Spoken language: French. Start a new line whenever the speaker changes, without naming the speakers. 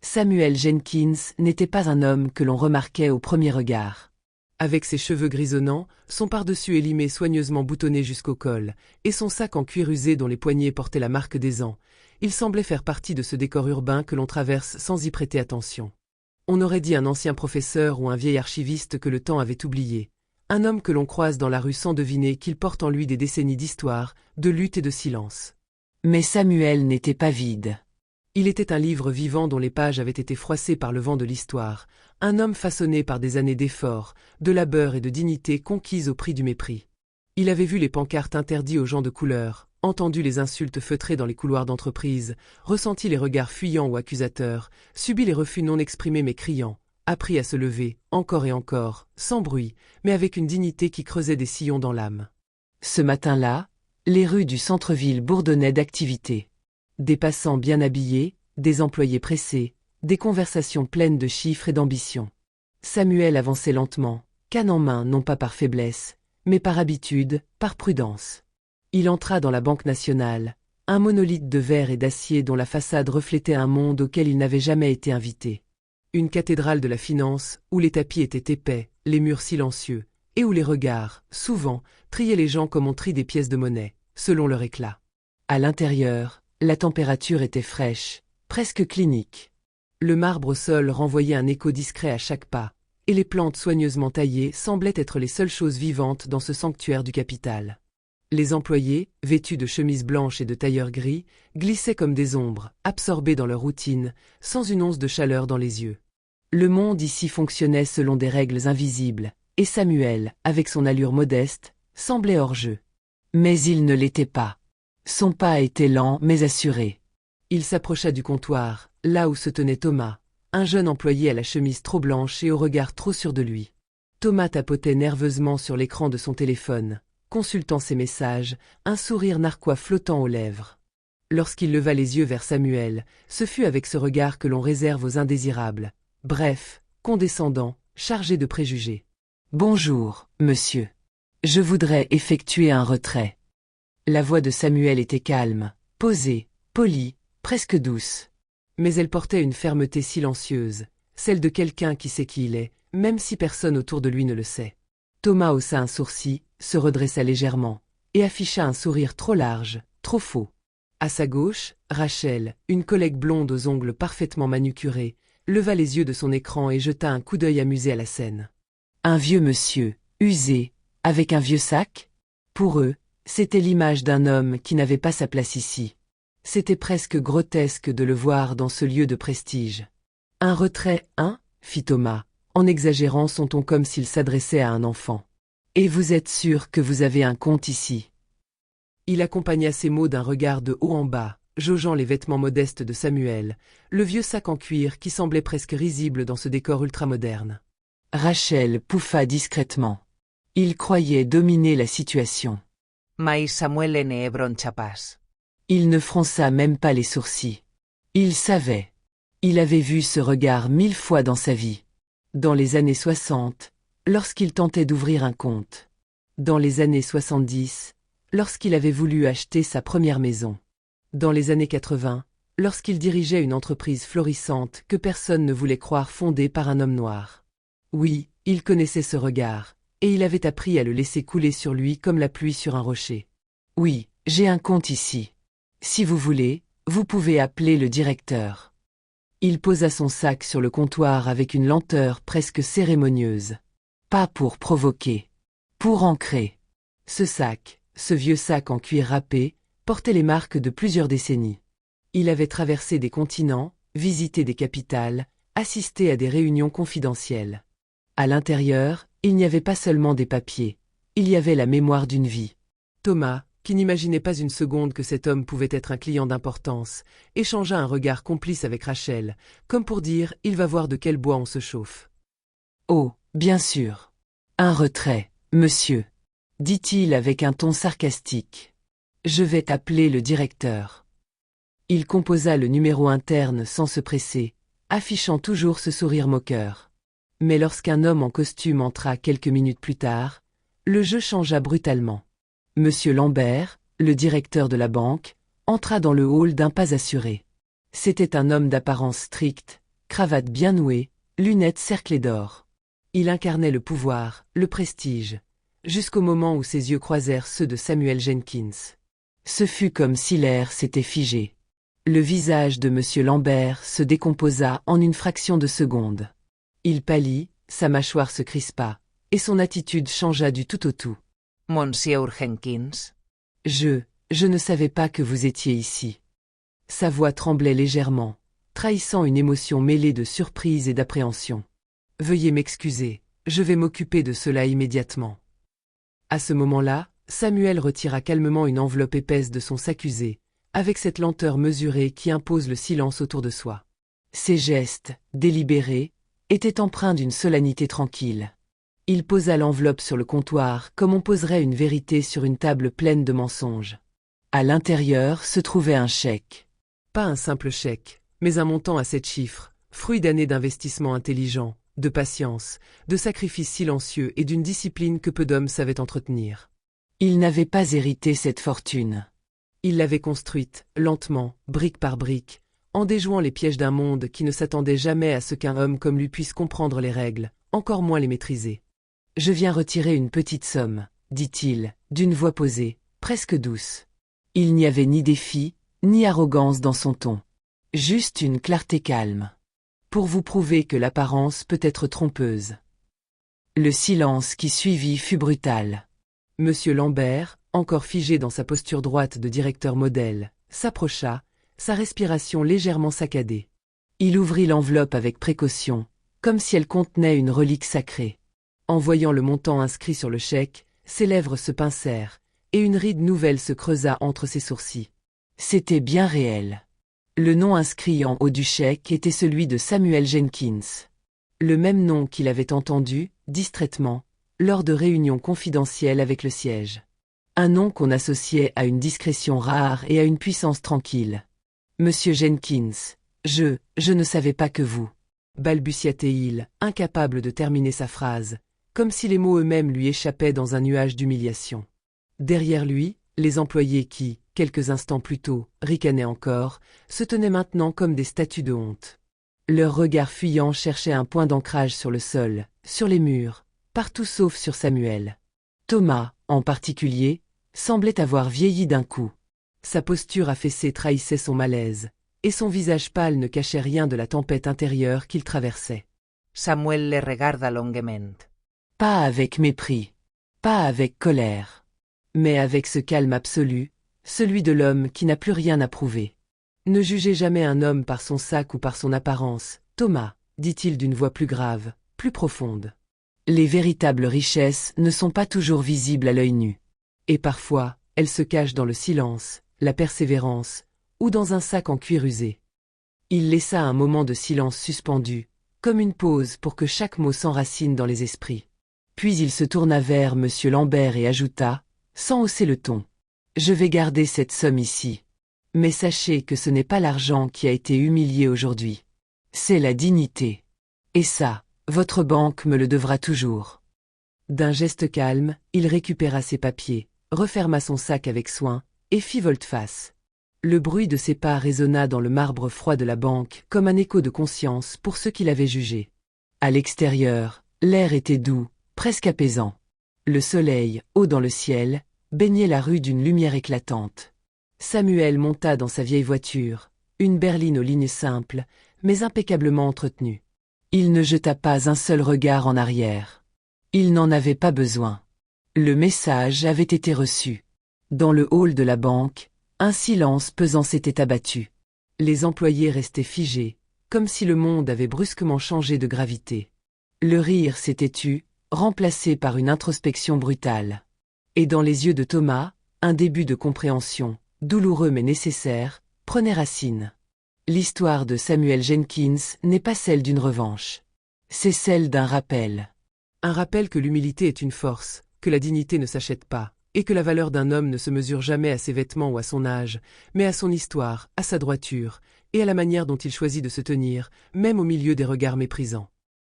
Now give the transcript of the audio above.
Samuel Jenkins n'était pas un homme que l'on remarquait au premier regard.
Avec ses cheveux grisonnants, son pardessus élimé soigneusement boutonné jusqu'au col, et son sac en cuir usé dont les poignets portaient la marque des ans, il semblait faire partie de ce décor urbain que l'on traverse sans y prêter attention. On aurait dit un ancien professeur ou un vieil archiviste que le temps avait oublié, un homme que l'on croise dans la rue sans deviner qu'il porte en lui des décennies d'histoire, de lutte et de silence.
Mais Samuel n'était pas vide.
Il était un livre vivant dont les pages avaient été froissées par le vent de l'histoire, un homme façonné par des années d'efforts, de labeur et de dignité conquises au prix du mépris. Il avait vu les pancartes interdites aux gens de couleur, entendu les insultes feutrées dans les couloirs d'entreprise, ressenti les regards fuyants ou accusateurs, subi les refus non exprimés mais criants, appris à se lever, encore et encore, sans bruit, mais avec une dignité qui creusait des sillons dans l'âme.
Ce matin-là, les rues du centre-ville bourdonnaient d'activité. Des passants bien habillés, des employés pressés, des conversations pleines de chiffres et d'ambition. Samuel avançait lentement, canne en main non pas par faiblesse, mais par habitude, par prudence. Il entra dans la Banque nationale, un monolithe de verre et d'acier dont la façade reflétait un monde auquel il n'avait jamais été invité. Une cathédrale de la finance, où les tapis étaient épais, les murs silencieux, et où les regards, souvent, triaient les gens comme on trie des pièces de monnaie, selon leur éclat. À l'intérieur, la température était fraîche, presque clinique. Le marbre au sol renvoyait un écho discret à chaque pas, et les plantes soigneusement taillées semblaient être les seules choses vivantes dans ce sanctuaire du capital. Les employés, vêtus de chemises blanches et de tailleurs gris, glissaient comme des ombres, absorbés dans leur routine, sans une once de chaleur dans les yeux. Le monde ici fonctionnait selon des règles invisibles, et Samuel, avec son allure modeste, semblait hors jeu. Mais il ne l'était pas. Son pas était lent mais assuré.
Il s'approcha du comptoir, là où se tenait Thomas, un jeune employé à la chemise trop blanche et au regard trop sûr de lui. Thomas tapotait nerveusement sur l'écran de son téléphone, consultant ses messages, un sourire narquois flottant aux lèvres. Lorsqu'il leva les yeux vers Samuel, ce fut avec ce regard que l'on réserve aux indésirables, bref, condescendant, chargé de préjugés.
« Bonjour, monsieur. Je voudrais effectuer un retrait. » La voix de Samuel était calme, posée, polie, presque douce.
Mais elle portait une fermeté silencieuse, celle de quelqu'un qui sait qui il est, même si personne autour de lui ne le sait. Thomas haussa un sourcil, se redressa légèrement, et afficha un sourire trop large, trop faux. À sa gauche, Rachel, une collègue blonde aux ongles parfaitement manucurés, leva les yeux de son écran et jeta un coup d'œil amusé à la scène.
Un vieux monsieur, usé, avec un vieux sac? Pour eux, c'était l'image d'un homme qui n'avait pas sa place ici. C'était presque grotesque de le voir dans ce lieu de prestige. « Un retrait, hein ?» fit Thomas, en exagérant son ton comme s'il s'adressait à un enfant. « Et vous êtes sûr que vous avez un compte ici ?»
Il accompagna ces mots d'un regard de haut en bas, jaugeant les vêtements modestes de Samuel, le vieux sac en cuir qui semblait presque risible dans ce décor ultramoderne.
Rachel pouffa discrètement. Il croyait dominer la situation.
Mais Samuel ne broncha pas.
Il ne fronça même pas les sourcils. Il savait. Il avait vu ce regard 1000 fois dans sa vie. Dans les années 60, lorsqu'il tentait d'ouvrir un compte. Dans les années 70, lorsqu'il avait voulu acheter sa première maison. Dans les années 80, lorsqu'il dirigeait une entreprise florissante que personne ne voulait croire fondée par un homme noir. Oui, il connaissait ce regard, et il avait appris à le laisser couler sur lui comme la pluie sur un rocher. « Oui, j'ai un compte ici. Si vous voulez, vous pouvez appeler le directeur. » Il posa son sac sur le comptoir avec une lenteur presque cérémonieuse. Pas pour provoquer. Pour ancrer. Ce sac, ce vieux sac en cuir râpé, portait les marques de plusieurs décennies. Il avait traversé des continents, visité des capitales, assisté à des réunions confidentielles. À l'intérieur, il n'y avait pas seulement des papiers, il y avait la mémoire d'une vie.
Thomas, qui n'imaginait pas une seconde que cet homme pouvait être un client d'importance, échangea un regard complice avec Rachel, comme pour dire « il va voir de quel bois on se chauffe ».
« Oh, bien sûr. Un retrait, monsieur, » dit-il avec un ton sarcastique. « Je vais appeler le directeur. » Il composa le numéro interne sans se presser, affichant toujours ce sourire moqueur. Mais lorsqu'un homme en costume entra quelques minutes plus tard, le jeu changea brutalement. Monsieur Lambert, le directeur de la banque, entra dans le hall d'un pas assuré. C'était un homme d'apparence stricte, cravate bien nouée, lunettes cerclées d'or. Il incarnait le pouvoir, le prestige, jusqu'au moment où ses yeux croisèrent ceux de Samuel Jenkins. Ce fut comme si l'air s'était figé. Le visage de M. Lambert se décomposa en une fraction de seconde. Il pâlit, sa mâchoire se crispa, et son attitude changea du tout au tout.
Monsieur Jenkins.
Je ne savais pas que vous étiez ici. Sa voix tremblait légèrement, trahissant une émotion mêlée de surprise et d'appréhension. Veuillez m'excuser, je vais m'occuper de cela immédiatement. À ce moment-là, Samuel retira calmement une enveloppe épaisse de son sac usé, avec cette lenteur mesurée qui impose le silence autour de soi. Ses gestes, délibérés, étaient empreints d'une solennité tranquille. Il posa l'enveloppe sur le comptoir comme on poserait une vérité sur une table pleine de mensonges. À l'intérieur se trouvait un chèque.
Pas un simple chèque, mais un montant à 7 chiffres, fruit d'années d'investissement intelligent, de patience, de sacrifices silencieux et d'une discipline que peu d'hommes savaient entretenir.
Il n'avait pas hérité cette fortune.
Il l'avait construite, lentement, brique par brique, en déjouant les pièges d'un monde qui ne s'attendait jamais à ce qu'un homme comme lui puisse comprendre les règles, encore moins les maîtriser.
« Je viens retirer une petite somme, dit-il, d'une voix posée, presque douce. Il n'y avait ni défi, ni arrogance dans son ton. Juste une clarté calme. Pour vous prouver que l'apparence peut être trompeuse. » Le silence qui suivit fut brutal.
Monsieur Lambert, encore figé dans sa posture droite de directeur modèle, s'approcha, sa respiration légèrement saccadée.
Il ouvrit l'enveloppe avec précaution, comme si elle contenait une relique sacrée.
En voyant le montant inscrit sur le chèque, ses lèvres se pincèrent, et une ride nouvelle se creusa entre ses sourcils.
C'était bien réel. Le nom inscrit en haut du chèque était celui de Samuel Jenkins. Le même nom qu'il avait entendu, distraitement, lors de réunions confidentielles avec le siège. Un nom qu'on associait à une discrétion rare et à une puissance tranquille. « Monsieur Jenkins, je ne savais pas que vous... »
balbutia-t-il, incapable de terminer sa phrase, comme si les mots eux-mêmes lui échappaient dans un nuage d'humiliation. Derrière lui, les employés qui, quelques instants plus tôt, ricanaient encore, se tenaient maintenant comme des statues de honte. Leurs regards fuyants cherchaient un point d'ancrage sur le sol, sur les murs, partout sauf sur Samuel.
Thomas, en particulier, semblait avoir vieilli d'un coup.
Sa posture affaissée trahissait son malaise, et son visage pâle ne cachait rien de la tempête intérieure qu'il traversait.
Samuel le regarda longuement.
Pas avec mépris, pas avec colère, mais avec ce calme absolu, celui de l'homme qui n'a plus rien à prouver.
« Ne jugez jamais un homme par son sac ou par son apparence, Thomas, dit-il d'une voix plus grave, plus profonde.
Les véritables richesses ne sont pas toujours visibles à l'œil nu.
Et parfois, elles se cachent dans le silence, la persévérance, ou dans un sac en cuir usé. » Il laissa un moment de silence suspendu, comme une pause pour que chaque mot s'enracine dans les esprits.
Puis il se tourna vers M. Lambert et ajouta, sans hausser le ton. « Je vais garder cette somme ici. Mais sachez que ce n'est pas l'argent qui a été humilié aujourd'hui. C'est la dignité. Et ça, votre banque me le devra toujours. »
D'un geste calme, il récupéra ses papiers, referma son sac avec soin, et fit volte-face. Le bruit de ses pas résonna dans le marbre froid de la banque comme un écho de conscience pour ceux qui l'avaient jugé.
À l'extérieur, l'air était doux, presque apaisant. Le soleil, haut dans le ciel, baignait la rue d'une lumière éclatante.
Samuel monta dans sa vieille voiture, une berline aux lignes simples, mais impeccablement entretenue.
Il ne jeta pas un seul regard en arrière. Il n'en avait pas besoin. Le message avait été reçu. Dans le hall de la banque, un silence pesant s'était abattu.
Les employés restaient figés, comme si le monde avait brusquement changé de gravité.
Le rire s'était tu, remplacé par une introspection brutale.
Et dans les yeux de Thomas, un début de compréhension, douloureux mais nécessaire, prenait racine.
L'histoire de Samuel Jenkins n'est pas celle d'une revanche. C'est celle d'un rappel.
Un rappel que l'humilité est une force, que la dignité ne s'achète pas, et que la valeur d'un homme ne se mesure jamais à ses vêtements ou à son âge, mais à son histoire, à sa droiture, et à la manière dont il choisit de se tenir, même au milieu des regards méprisants.